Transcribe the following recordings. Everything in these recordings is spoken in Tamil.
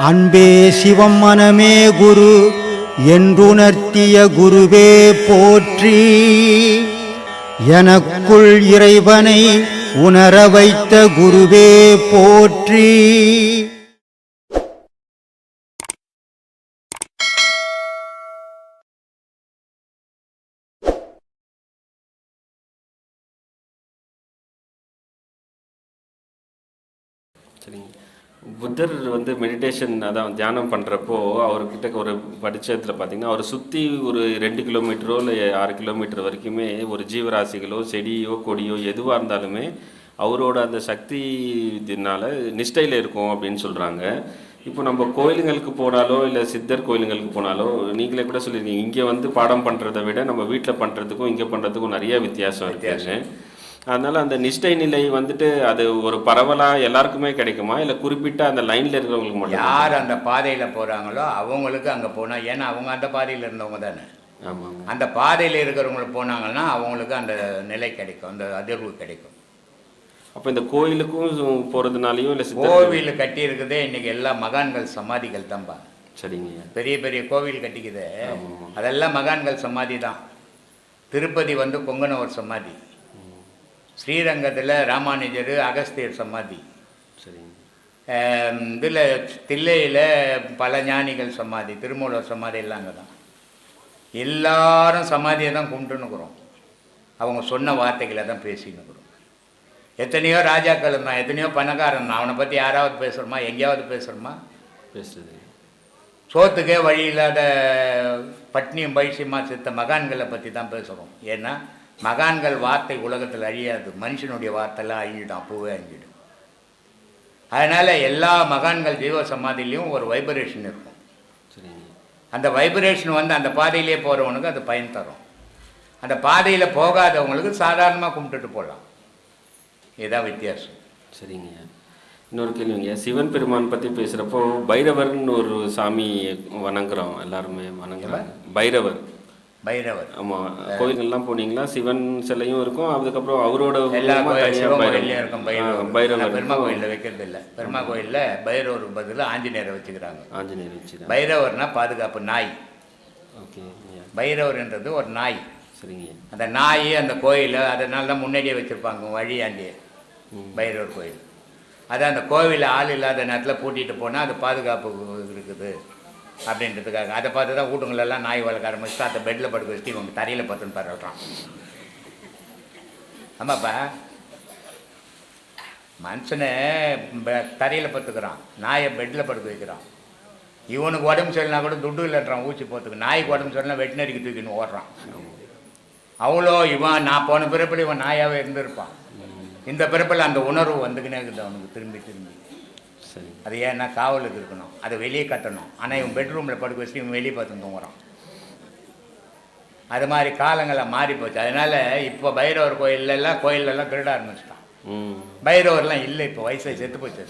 அன்பே சிவம் மனமே குரு என்றுணர்த்திய குருவே போற்றி. எனக்குள் இறைவனை உணர வைத்த குருவே போற்றி. சரிங்க. புத்தர் மெடிடேஷன் அதான் தியானம் பண்ணுறப்போ அவர்கிட்ட ஒரு படித்ததில் பார்த்திங்கன்னா அவர் சுற்றி ஒரு 2 கிலோமீட்டரோ இல்லை 6 கிலோமீட்டர் வரைக்குமே ஒரு ஜீவராசிகளோ செடியோ கொடியோ எதுவாக இருந்தாலுமே அவரோட அந்த சக்தினால நிஷ்டையில் இருக்கும் அப்படின்னு சொல்கிறாங்க. இப்போ நம்ம கோயிலுங்களுக்கு போனாலோ இல்லை சித்தர் கோயிலுங்களுக்கு போனாலோ நீங்களே கூட சொல்லியிருக்கீங்க, இங்கே பாடம் பண்ணுறதை விட நம்ம வீட்டில் பண்ணுறதுக்கும் இங்கே பண்ணுறதுக்கும் நிறைய வித்தியாசம் இருக்குங்க. அதனால் அந்த நிஷ்டை நிலை அது ஒரு பரவலாக எல்லாருக்குமே கிடைக்குமா, இல்லை குறிப்பிட்ட அந்த லைனில் இருக்கிறவங்களுக்கு மட்டும்? யார் அந்த பாதையில் போகிறாங்களோ அவங்களுக்கு அங்கே போனால், ஏன்னா அவங்க அந்த பாதையில் இருந்தவங்க தானே. ஆமாம். அந்த பாதையில் இருக்கிறவங்களுக்கு போனாங்கன்னா அவங்களுக்கு அந்த நிலை கிடைக்கும், அந்த அதிர்வு கிடைக்கும். அப்போ இந்த கோயிலுக்கும் போகிறதுனாலையும் இல்லை கோவில் கட்டி இருக்குதே இன்றைக்கி எல்லா மகான்கள் சமாதிகள் தான்ப்பா. சரிங்க. பெரிய பெரிய கோவில் கட்டிக்குது, அதெல்லாம் மகான்கள் சமாதி தான். திருப்பதி கொங்கணவர் சமாதி, ஸ்ரீரங்கத்தில் ராமானுஜர் அகஸ்தியர் சமாதி, இதில் தில்லையில் பல ஞானிகள் சமாதி, திருமூலர் சமாதி எல்லாம் அங்கே தான். எல்லாரும் சமாதியை தான் கும்பிட்டுன்னுக்குறோம், அவங்க சொன்ன வார்த்தைகளை தான் பேசின்னுக்குறோம். எத்தனையோ ராஜாக்கள் இருந்தான், எத்தனையோ பணக்காரன், அவனை பற்றி யாராவது பேசுகிறோமா, எங்கேயாவது பேசுகிறோமா? பேசுறது. சோத்துக்கே வழி இல்லாத பட்னியும் பைசியமாக செத்த மகான்களை பற்றி தான் பேசுகிறோம். ஏன்னா மகான்கள் வார்த்தை உலகத்தில் அழியாது, மனுஷனுடைய வார்த்தைலாம் அழிஞ்சிடும், அப்போவே அழிஞ்சிடும். அதனால் எல்லா மகான்கள் ஜீவ சமாதிலையும் ஒரு வைப்ரேஷன் இருக்கும். அந்த வைப்ரேஷன் அந்த பாதையிலே போகிறவனுக்கு அது பயன் தரும். அந்த பாதையில் போகாதவங்களுக்கு சாதாரணமாக கும்பிட்டுட்டு போகலாம். இதுதான் வித்தியாசம். சரிங்க. இன்னொரு கேள்விங்க, சிவன் பெருமான் பற்றி பேசுகிறப்போ பைரவர்னு ஒரு சாமி வணங்குறோம், எல்லாருமே வணங்குறாங்க. பைரவர். ஆமாம், கோயில்கள்லாம் போனீங்களா சிவன் சிலையும் இருக்கும், அதுக்கப்புறம் அவரோட எல்லா கோயிலையும் இருக்கும் பைரவர். பெருமா கோயிலில் வைக்கிறது இல்லை, பெருமா கோயிலில் பைரவருக்கு பதில் ஆஞ்சநேயரை வச்சுக்கிறாங்க. ஆஞ்சநேயர் வச்சு பைரவர்னா பாதுகாப்பு நாய். ஓகே. பைரவர்ன்றது ஒரு நாய். சரிங்க. அந்த நாய் அந்த கோயில் அதனால தான் முன்னாடியே வச்சுருப்பாங்க வழியாண்டியே பைரவர் கோயில். அது அந்த கோவிலில் ஆள் இல்லாத நேரத்தில் பூட்டிகிட்டு போனால் அது பாதுகாப்பு இருக்குது அப்படின்றதுக்காக. அதை பார்த்து தான் வீட்டுங்களெல்லாம் நாய் வளர்க்க ஆரம்பிச்சு அந்த பெட்டில் படுக்க வச்சுட்டு இவங்க தரையில் பார்த்துன்னு பரவாட்டான். ஆமாப்பா, மனுஷனை தரையில் பத்துக்கிறான், நாயை பெட்டில் படுக்க வைக்கிறான். இவனுக்கு உடம்பு சரியில்லைனா கூட துட்டு இல்லைன்றான் ஊசி போத்துக்கு. நாய்க்கு உடம்பு சரியில்லைனா வெட்டினரிக்கு தூக்கின்னு ஓடுறான். அவ்வளோ நான் போன பிறப்பில் இவன் நாயாகவே இருந்திருப்பான். இந்த பிறப்பில் அந்த உணர்வு வந்துக்கினே இருக்குது அவனுக்கு திரும்பி திரும்பி. சரி. அது ஏன்னா காவலுக்கு இருக்கணும், அதை வெளியே கட்டணும். ஆனால் இவன் பெட்ரூமில் படுக்க வச்சுட்டு இவன் வெளியே பார்த்து தூங்குறான். அது மாதிரி காலங்களை மாறி போச்சு. அதனால் இப்போ பைரவர் கோயிலெல்லாம் திருட ஆரம்பிச்சிட்டான். பைரவர்லாம் இல்லை, இப்போ வயசை செத்து போச்சு.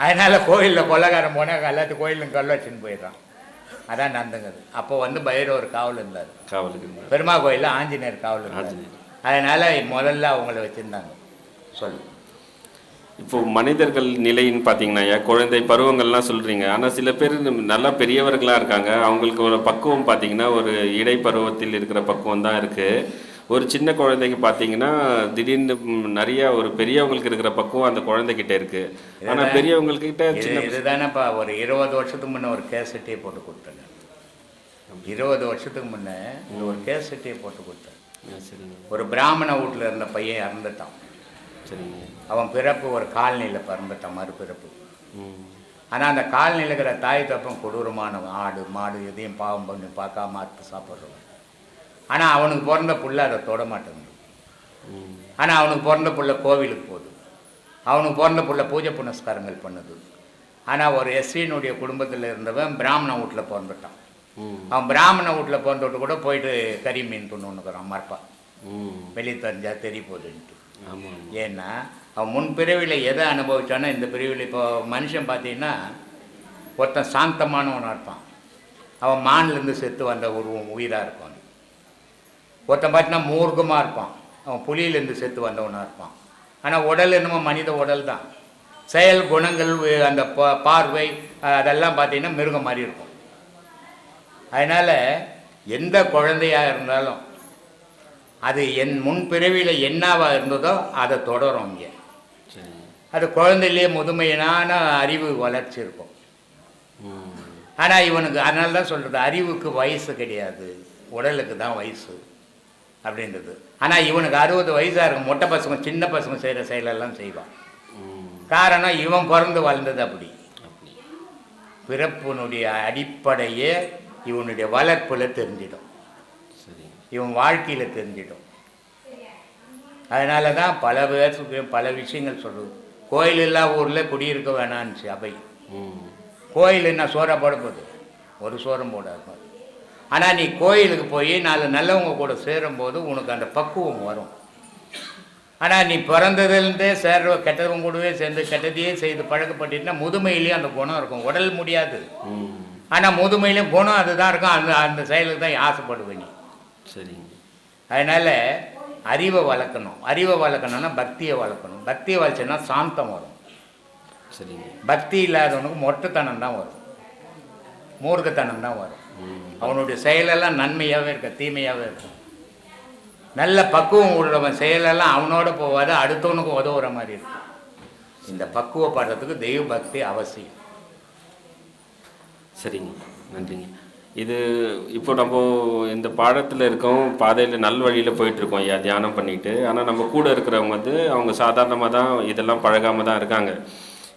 அதனால் கோயிலில் கொள்ளக்காரன் போனால் எல்லாத்தையும் கோயிலும் கல்ல வச்சுன்னு போயிடுறான். அதான் நடந்துங்குது. அப்போ பைரவர் காவல் இருந்தார், காவலுக்கு. பெருமா கோயிலில் ஆஞ்சநேயர் காவல் இருந்தார். அதனால் முதல்ல அவங்கள வச்சுருந்தாங்க. சொல்லு. இப்போ மனிதர்கள் நிலைன்னு பார்த்தீங்கன்னா குழந்தை பருவங்கள்லாம் சொல்கிறீங்க, ஆனால் சில பேர் நல்லா பெரியவர்களாக இருக்காங்க, அவங்களுக்கு ஒரு பக்குவம் பார்த்தீங்கன்னா ஒரு இடைப்பருவத்தில் இருக்கிற பக்குவம் தான் இருக்குது. ஒரு சின்ன குழந்தைக்கு பார்த்தீங்கன்னா திடீர்னு நிறைய ஒரு பெரியவங்களுக்கு இருக்கிற பக்குவம் அந்த குழந்தைகிட்ட இருக்குது. ஆனால் பெரியவங்கக்கிட்ட இதுதானேப்பா ஒரு 20 வருஷத்துக்கு முன்னே ஒரு கேசட்டே போட்டு கொடுத்தேன். 20 வருஷத்துக்கு முன்னே ஒரு கேசட்டே போட்டு கொடுத்தேன். ஒரு பிராமண வீட்டில் இருந்த பையன் இறந்துட்டான். சரிங்க. அவன் பிறப்பு ஒரு காலனியில் பிறந்துட்டான், மறுபிறப்பு. ஆனால் அந்த காலனியில் இருக்கிற தாய் தப்பம் கொடூரமான ஆடு மாடு எதையும் பாவம் பண்ணி பார்க்காம அறுத்து சாப்பிட்றவன். ஆனால் அவனுக்கு பிறந்த புள்ள அதை தொட மாட்டேங்குது. ஆனால் அவனுக்கு பிறந்த புள்ள கோவிலுக்கு போகுது, அவனுக்கு பிறந்த புள்ள பூஜை புனஸ்காரங்கள் பண்ணுது. ஆனால் ஒரு எஸ்வினுடைய குடும்பத்தில் இருந்தவன் பிராமண வீட்டில் பிறந்துட்டான். அவன் பிராமண வீட்டில் பிறந்துட்டு கூட போயிட்டு கறி மீன் துண்ணுக்கிறான் மறப்பா, வெளியே தெரிஞ்சால் தெரிய போகுதுன்ட்டு. ஏன்னா அவன் முன் பிறவியில் எதை அனுபவிச்சானோ இந்த பிரிவில். இப்போ மனுஷன் பார்த்தீங்கன்னா ஒருத்தன் சாந்தமானவனாக இருப்பான், அவன் மான்லேருந்து செத்து வந்த ஒரு உயிராக இருப்பான். ஒருத்தன் பார்த்தீங்கன்னா மூர்க்கமாக இருப்பான், அவன் புலியிலேருந்து செத்து வந்தவனாக இருப்பான். ஆனால் உடல் என்னமோ மனித உடல் தான். செயல் குணங்கள் அந்த பார்வை அதெல்லாம் பார்த்தீங்கன்னா மிருகம் மாதிரி இருக்கும். அதனால் எந்த குழந்தையாக இருந்தாலும் அது என் முன்பிறவியில் என்னவாக இருந்ததோ அதை தொடரும். இங்கே அது குழந்தையிலே முதுமையினான அறிவு வளர்ச்சி இருக்கும். ஆனால் இவனுக்கு அதனால தான் சொல்கிறது, அறிவுக்கு வயசு கிடையாது, உடலுக்கு தான் வயசு அப்படின்றது. ஆனால் இவனுக்கு 60 வயசாக இருக்கும். மொட்டை பசங்க சின்ன பசங்க செய்கிற செயலெல்லாம் செய்வான். காரணம் இவன் பிறந்து வளர்ந்தது அப்படி. பிறப்பினுடைய அடிப்படையே இவனுடைய வளர்ப்பில் தெரிஞ்சிடும், இவன் வாழ்க்கையில் தெரிஞ்சிடும். அதனால தான் பல பேருக்கு பல விஷயங்கள் சொல்லுது. கோயில் இல்லா ஊரில் குடியிருக்க வேணான்னுச்சு அவை. கோயில் என்ன சோறா போட போகுது? ஒரு சோறம் போடாது. ஆனால் நீ கோயிலுக்கு போய் 4 நல்லவங்க கூட சேரும்போது உனக்கு அந்த பக்குவம் வரும். ஆனால் நீ பிறந்ததுலேருந்தே சேர்ற கெட்டவங்க கூடவே சேர்ந்து கெட்டதையே செய்து பழக்கப்பட்டுனா முதுமையிலேயும் அந்த குணம் இருக்கும். உடல் முடியாது, ஆனால் முதுமையிலையும் குணம் அதுதான் இருக்கும். அந்த அந்த செயலுக்கு தான் ஆசைப்படுவேன் நீ. சரி. அதனால் அறிவை வளர்க்கணும். அறிவை வளர்க்கணும்னா பக்தியை வளர்க்கணும். பக்தியை வளர்ச்சின்னா சாந்தம் வரும். சரி. பக்தி இல்லாதவனுக்கு மொட்டைத்தனம் தான் வரும், மூர்க்கத்தனம் தான் வரும். அவனுடைய செயலெல்லாம் நன்மையாகவே இருக்க, தீமையாகவே இருக்கும். நல்ல பக்குவம் உள்ளவன் செயலெல்லாம் அவனோட போவாது, அடுத்தவனுக்கு உதவுற மாதிரி இருக்கும். இந்த பக்குவப்படுறதுக்கு தெய்வ பக்தி அவசியம். சரிங்க, நன்றிங்க. இது இப்போ நம்ம இந்த பாடத்தில் இருக்கோம், பாதையில் நல் வழியில் போயிட்டுருக்கோம் ஐயா, தியானம் பண்ணிட்டு. ஆனால் நம்ம கூட இருக்கிறவங்க வந்து அவங்க சாதாரணமாக தான் இதெல்லாம் பழகாமல் தான் இருக்காங்க.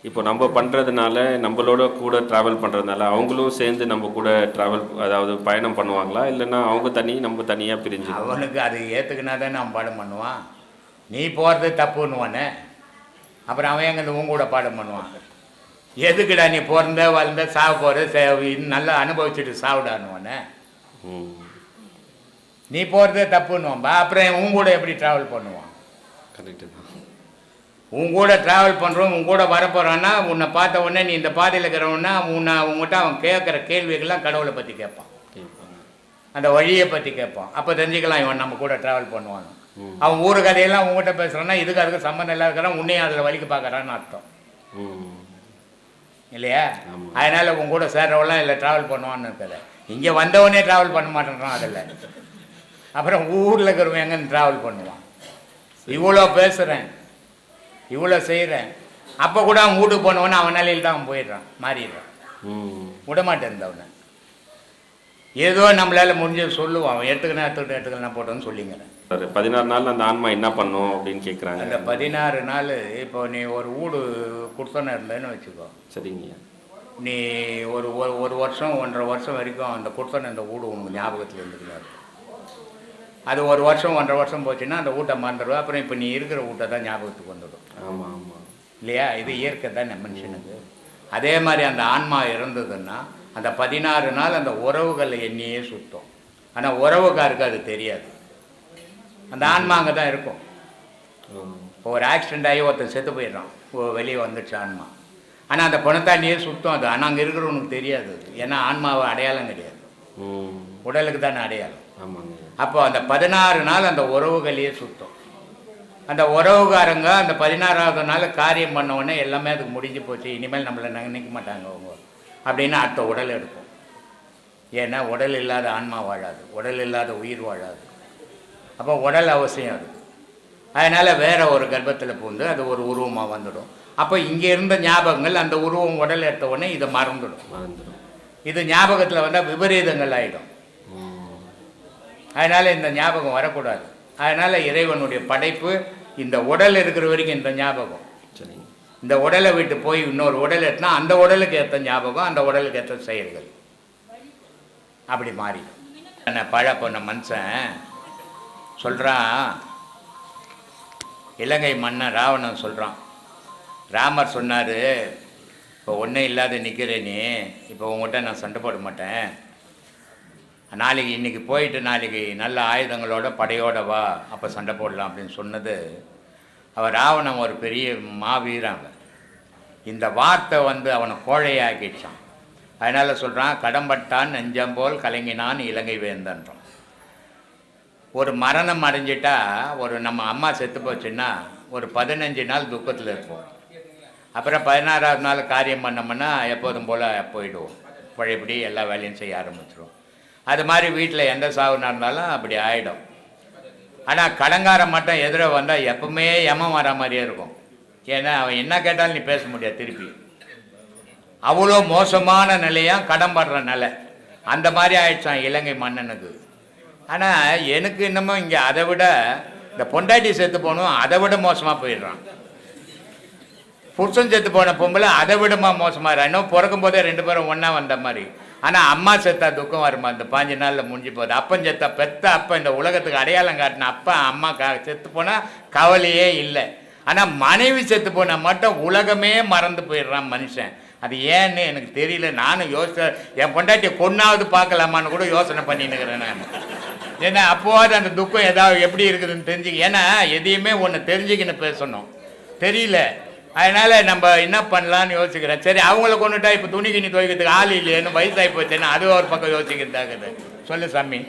இப்போ நம்ம பண்ணுறதுனால, நம்மளோட கூட ட்ராவல் பண்ணுறதுனால அவங்களும் சேர்ந்து நம்ம கூட ட்ராவல், அதாவது பயணம் பண்ணுவாங்களா, இல்லைன்னா அவங்க தனி நம்ம தனியாக பிரிஞ்சு? அவனுக்கு அது ஏற்றுக்குனா தான் அவன் பாடம் பண்ணுவான். நீ போகிறது தப்புன்னுவானே, அப்புறம் அவன் எங்கே உங்க கூட பாடம் பண்ணுவான். எதுக்குடா நீ பிறந்த வளர்ந்த சாவு போகிற நல்லா அனுபவிச்சுட்டு சாவிடானுவானே. நீ போகிறதே தப்புன்னுவான்பா, அப்புறம் உன் கூட எப்படி ட்ராவல் பண்ணுவான்? கரெக்டு தான். உன் கூட ட்ராவல் பண்ணுறோம், உன் கூட வரப்போகிறான்னா உன்னை பார்த்த உடனே நீ இந்த பாதையில் இருக்கிறவன்னா உங்கள்கிட்ட அவன் கேட்குற கேள்விகள்லாம் கடவுளை பற்றி கேட்பான், அந்த வழியை பற்றி கேட்பான். அப்போ தெரிஞ்சுக்கலாம் இவன் நம்ம கூட ட்ராவல் பண்ணுவான். அவன் ஊர் கதையெல்லாம் உங்கள்கிட்ட பேசுகிறான்னா இதுக்கு அதுக்கு சம்மந்தம் இல்லாத இருக்கிறான், உன்னையும் அதில் வலிக்கு பார்க்குறான்னு அர்த்தம் இல்லையா? அதனால் உன் கூட சேர்றவெல்லாம் இல்லை ட்ராவல் பண்ணுவான்னு இருக்கல. இங்கே வந்தவனே ட்ராவல் பண்ண மாட்டேன்றான் அதில். அப்புறம் ஊரில் இருக்கிறவன் எங்கன்னு ட்ராவல் பண்ணுவான்? இவ்வளோ பேசுகிறேன், இவ்வளோ செய்கிறேன், அப்போ கூட அவன் வீட்டுக்கு போனவொன்னே அவன் நிலையில் தான் அவன் போயிடுறான், மாறிடுறான், விடமாட்டேன் அவனை. ஏதோ நம்மளால் முடிஞ்சது சொல்லுவான். அவன் எடுத்துக்கலாம் போட்டோன்னு சொல்லிங்கிறேன். 16 நாள் அந்த ஆன்மா என்ன பண்ணும் அப்படின்னு கேட்குறாங்க. அந்த 16 நாள் இப்போ நீ ஒரு வீடு கொடுத்தோன்னு இருந்தேன்னு வச்சுக்கோ. சரிங்க. நீ ஒரு ஒரு வருஷம் 1.5 வருஷம் வரைக்கும் அந்த கொடுத்தோன்னு அந்த வீடு உனக்கு ஞாபகத்தில் இருந்துக்கிறாரு. அது ஒரு வருஷம் 1.5 வருஷம் போச்சுன்னா அந்த வீட்டை மறந்துடுவா. அப்புறம் இப்போ நீ இருக்கிற வீட்டை தான் ஞாபகத்துக்கு வந்துடும். ஆமாம் ஆமாம் இல்லையா? இது இயற்கை தான் மனுஷனுக்கு. அதே மாதிரி அந்த ஆன்மா இருந்ததுன்னா அந்த 16 நாள் அந்த உறவுகளை எண்ணியே சுத்தம். ஆனால் உறவுக்காருக்கு அது தெரியாது. அந்த ஆன்மா அங்கே தான் இருக்கும். இப்போ ஒரு ஆக்சிடெண்ட் ஆகி ஒருத்தன் செத்து போயிடுறான், வெளியே வந்துடுச்சு ஆன்மா. ஆனால் அந்த பணத்தாண்டியே சுத்தம் அது. ஆனால் அங்கே இருக்கிறவனுக்கு தெரியாது. ஏன்னா ஆன்மாவை அடையாளம் கிடையாது, உடலுக்கு தானே அடையாளம். அப்போ அந்த 16 நாள் அந்த உறவுகளையே சுத்தம். அந்த உறவுகாரங்க அந்த 16ஆவது நாள் காரியம் பண்ண உடனே எல்லாமே அதுக்கு முடிஞ்சு போச்சு, இனிமேல் நம்மளை நினைக்க மாட்டாங்க அவங்க அப்படின்னு அடுத்த உடல் எடுக்கும். ஏன்னா உடல் இல்லாத ஆன்மா வாழாது, உடல் இல்லாத உயிர் வாழாது. அப்போ உடல் அவசியம் அது. அதனால் வேற ஒரு கர்ப்பத்தில் பூந்து அது ஒரு உருவமாக வந்துடும். அப்போ இங்கே இருந்த ஞாபகங்கள் அந்த உருவம் உடல் எடுத்த உடனே இதை மறந்துடும். இது ஞாபகத்தில் வந்தால் விபரீதங்கள் ஆகிடும். அதனால் இந்த ஞாபகம் வரக்கூடாது. அதனால் இறைவனுடைய படைப்பு இந்த உடல் இருக்கிற வரைக்கும் இந்த ஞாபகம். இந்த உடலை விட்டு போய் இன்னொரு உடல் எட்டினா அந்த உடலுக்கு ஏற்ற ஞாபகம், அந்த உடலுக்கு ஏற்ற செயல்கள் அப்படி மாறிடும். என்ன பழ பொண்ண மனுஷன் சொல்கிறான், இலங்கை மன்னன் ராவணன் சொல்கிறான், ராமர் சொன்னார், இப்போ ஒன்றும் இல்லாத நிற்கிறேனே, இப்போ உங்கள்கிட்ட நான் சண்டை போட மாட்டேன், நாளைக்கு இன்றைக்கி போயிட்டு நாளைக்கு நல்ல ஆயுதங்களோட படையோட வா, அப்போ சண்டை போடலாம் அப்படின்னு சொன்னது. அவர் ராவணன் ஒரு பெரிய மாவீரன். இந்த வார்த்தை அவனை கோழையாக்கிடுச்சான். அதனால் சொல்கிறான், கடம்பட்டான் நெஞ்சம் போல் கலங்கினான் இலங்கை வேந்தன்றான். ஒரு மரணம் அடைஞ்சிட்டா, ஒரு நம்ம அம்மா செத்து போச்சுன்னா ஒரு 15 நாள் துக்கத்தில் இருப்போம். அப்புறம் 16வது நாள் காரியம் பண்ணோம்னா எப்போதும் போல் போயிடுவோம், பழையபடி எல்லா வேலையும் செய்ய ஆரம்பிச்சிடுவோம். அது மாதிரி வீட்டில் எந்த சாவு நடந்தாலும் அப்படி ஆகிடும். ஆனால் கடங்காரம் மட்டும் எதிர வந்தால் எப்பவுமே யமம் வர மாதிரியே இருக்கும். ஏன்னா அவன் என்ன கேட்டாலும் நீ பேச முடியாது திருப்பி. அவ்வளோ மோசமான நிலையாக கடன் படுற நிலை அந்த மாதிரி ஆயிடுச்சான் இலங்கை மன்னனுக்கு. ஆனால் எனக்கு இன்னமும் இங்கே அதை விட இந்த பொண்டாட்டி செத்து போகணும் அதை விட மோசமாக போயிடுறான். புருஷன் செத்து போன பொம்பளை அதை விடமா மோசமாக இன்னும் பிறக்கும் போதே 2 பேரும் ஒன்றா வந்த மாதிரி. ஆனால் அம்மா செத்தா துக்கம் வருமா? இந்த 5 நாளில் முடிஞ்சு போகுது. அப்பன் செத்தா பெத்த அப்பா இந்த உலகத்துக்கு அடையாளம் காட்டின அப்பா அம்மா செத்து போனால் கவலையே இல்லை. ஆனால் மனைவி செத்து போனால் மட்டும் உலகமே மறந்து போயிடுறான் மனுஷன். அது ஏன்னு எனக்கு தெரியல. நானும் என் பொண்டாட்டியை கொன்னாவது பார்க்கலாமான்னு கூட யோசனை பண்ணின்னுக்கிறேன் நான். ஏன்னா அப்போது அந்த துக்கம் ஏதாவது எப்படி இருக்குதுன்னு தெரிஞ்சுக்க. ஏன்னா எதையுமே ஒன்று தெரிஞ்சுக்கின்னு பேசணும், தெரியல. அதனால் நம்ம என்ன பண்ணலான்னு யோசிக்கிறேன். சரி அவங்கள கொண்டுட்டா இப்போ துணி கிணி துவைக்கிறதுக்கு ஆள் இல்லையேன்னு வயசாகி போச்சுன்னா அது ஒரு பக்கம் யோசிக்கிறதாக்குது. சொல்லு சாமி.